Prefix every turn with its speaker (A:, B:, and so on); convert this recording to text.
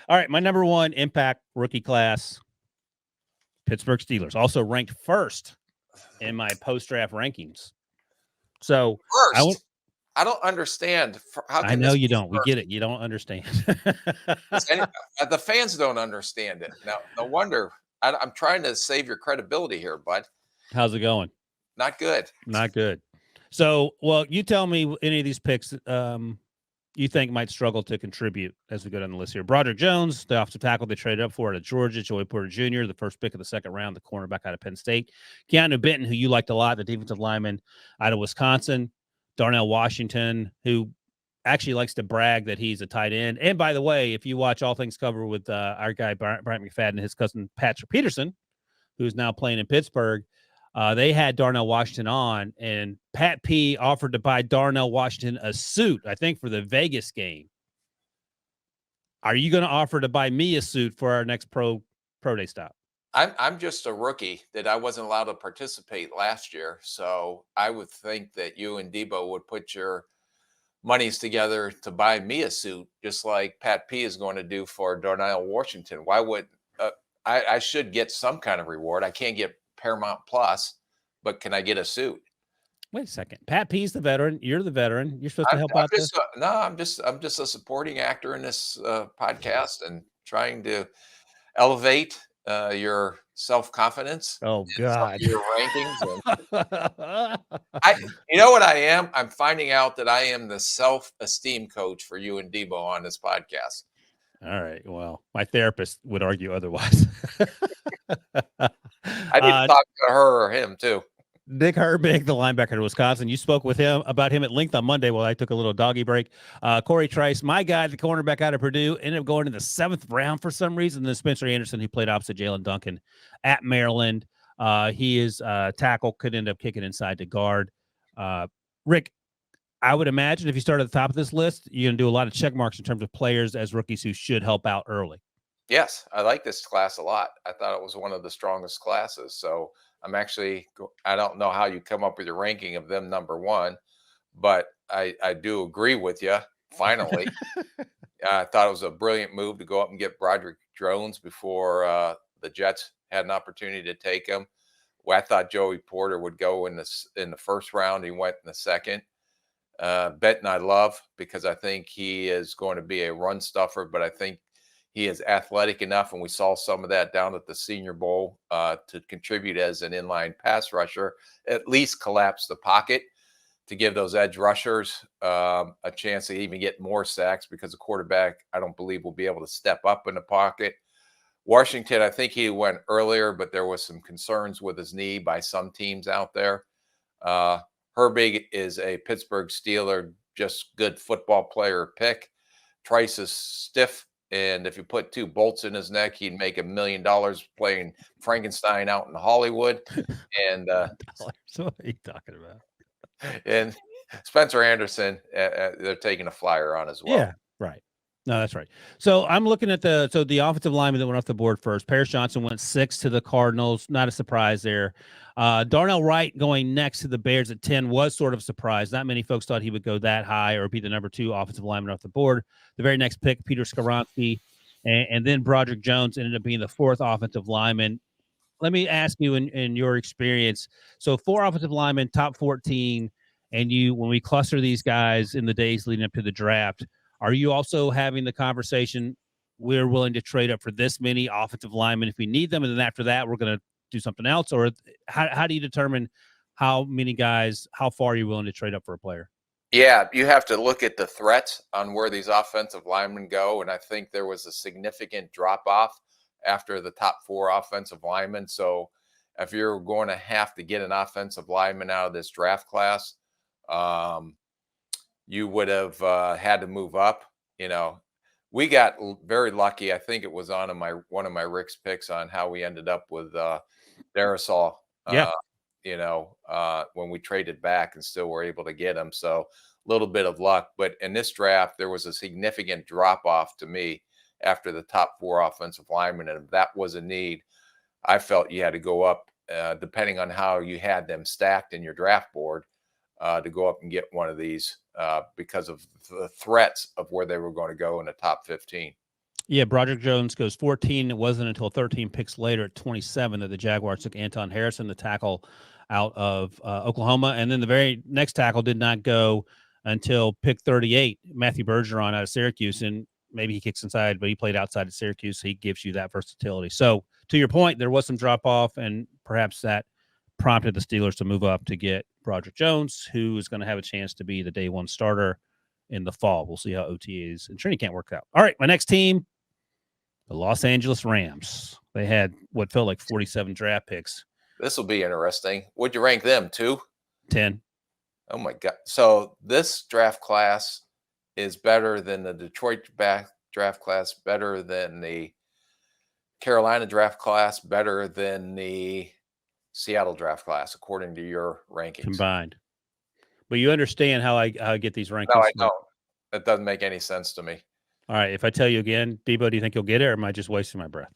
A: All right, my number one impact rookie class, Pittsburgh Steelers, also ranked first in my post-draft rankings. So I would.
B: First, I don't understand. How
A: I
B: can
A: know
B: this
A: you
B: be
A: don't. We get
B: first?
A: it. You don't understand.
B: The fans don't understand it. Now, no wonder. I'm trying to save your credibility here, bud.
A: How's it going?
B: Not good.
A: Not good. So, well, you tell me any of these picks you think might struggle to contribute as we go down the list here. Broderick Jones, the offensive tackle they traded up for out of Georgia. Joey Porter Jr., the first pick of the second round, the cornerback out of Penn State. Keanu Benton, who you liked a lot, the defensive lineman out of Wisconsin. Darnell Washington, who actually likes to brag that he's a tight end. And by the way, if you watch All Things Covered with our guy, Brian McFadden, and his cousin, Patrick Peterson, who's now playing in Pittsburgh, they had Darnell Washington on, and Pat P offered to buy Darnell Washington a suit, I think, for the Vegas game. Are you going to offer to buy me a suit for our next pro day stop?
B: I'm just a rookie that I wasn't allowed to participate last year, so I would think that you and Debo would put your monies together to buy me a suit, just like Pat P is going to do for Darnell Washington. Why would I should get some kind of reward? I can't get Paramount Plus, but can I get a suit?
A: Wait a second. Pat P's the veteran. You're the veteran. You're supposed to
B: I'm,
A: help
B: I'm
A: out
B: just no, I'm just a supporting actor in this podcast and trying to elevate your self confidence
A: Oh,
B: and some of
A: God.
B: your rankings. And you know what I am? I'm finding out that I am the self esteem coach for you and Debo on this podcast.
A: All right. Well, my therapist would argue otherwise.
B: I need to talk to her or him too.
A: Nick Herbig, the linebacker to Wisconsin. You spoke with him about him at length on Monday while I took a little doggy break. Corey Trice, my guy, the cornerback out of Purdue, ended up going in the 7th round for some reason. Then Spencer Anderson, who played opposite Jalen Duncan at Maryland. He is tackle, could end up kicking inside to guard. Rick, I would imagine if you start at the top of this list, you're going to do a lot of check marks in terms of players as rookies who should help out early.
B: Yes, I like this class a lot. I thought it was one of the strongest classes. So I'm actually, I don't know how you come up with your ranking of them number one, but I do agree with you. Finally, I thought it was a brilliant move to go up and get Broderick Jones before the Jets had an opportunity to take him. Well, I thought Joey Porter would go in the first round. He went in the second. Benton I love because I think he is going to be a run stuffer, but I think he is athletic enough, and we saw some of that down at the Senior Bowl to contribute as an inline pass rusher, at least collapse the pocket to give those edge rushers a chance to even get more sacks because the quarterback, I don't believe, will be able to step up in the pocket. Washington, I think he went earlier, but there was some concerns with his knee by some teams out there. Herbig is a Pittsburgh Steeler, just good football player pick. Trice is stiff, and if you put 2 bolts in his neck, he'd make $1 million playing Frankenstein out in Hollywood. And
A: What are you talking about?
B: and Spencer Anderson, they're taking a flyer on as well.
A: Yeah, right. No, that's right. So I'm looking at the offensive lineman that went off the board first. Paris Johnson went 6 to the Cardinals. Not a surprise there. Darnell Wright going next to the Bears at 10 was sort of a surprise. Not many folks thought he would go that high or be the number 2 offensive lineman off the board. The very next pick, Peter Skoronski, and then Broderick Jones ended up being the 4th offensive lineman. Let me ask you in your experience. So 4 offensive linemen, top 14, and when we cluster these guys in the days leading up to the draft, are you also having the conversation, we're willing to trade up for this many offensive linemen if we need them, and then after that, we're going to do something else? Or how do you determine how many guys, how far are you willing to trade up for a player?
B: Yeah, you have to look at the threats on where these offensive linemen go, and I think there was a significant drop-off after the top 4 offensive linemen. So if you're going to have to get an offensive lineman out of this draft class, you would have had to move up. You know, we got very lucky. I think it was on one of my Rick's picks on how we ended up with Darrisaw.
A: Yeah.
B: When we traded back and still were able to get him. So a little bit of luck. But in this draft, there was a significant drop off to me after the top 4 offensive linemen. And if that was a need, I felt you had to go up, depending on how you had them stacked in your draft board, to go up and get one of these because of the threats of where they were going to go in the top 15.
A: Yeah, Broderick Jones goes 14. It wasn't until 13 picks later at 27 that the Jaguars took Anton Harrison, the tackle out of Oklahoma. And then the very next tackle did not go until pick 38, Matthew Bergeron out of Syracuse. And maybe he kicks inside, but he played outside of Syracuse. So he gives you that versatility. So to your point, there was some drop off, and perhaps that prompted the Steelers to move up to get Broderick Jones, who is going to have a chance to be the day one starter in the fall. We'll see how OTAs and training camp work out. All right, my next team, the Los Angeles Rams. They had what felt like 47 draft picks.
B: This will be interesting. Would you rank them? 2?
A: 10.
B: Oh my God. So this draft class is better than the Detroit draft class, better than the Carolina draft class, better than the Seattle draft class, according to your rankings.
A: Combined. But you understand how I get these rankings?
B: No, I don't. That doesn't make any sense to me.
A: All right. If I tell you again, Debo, do you think you'll get it, or am I just wasting my breath?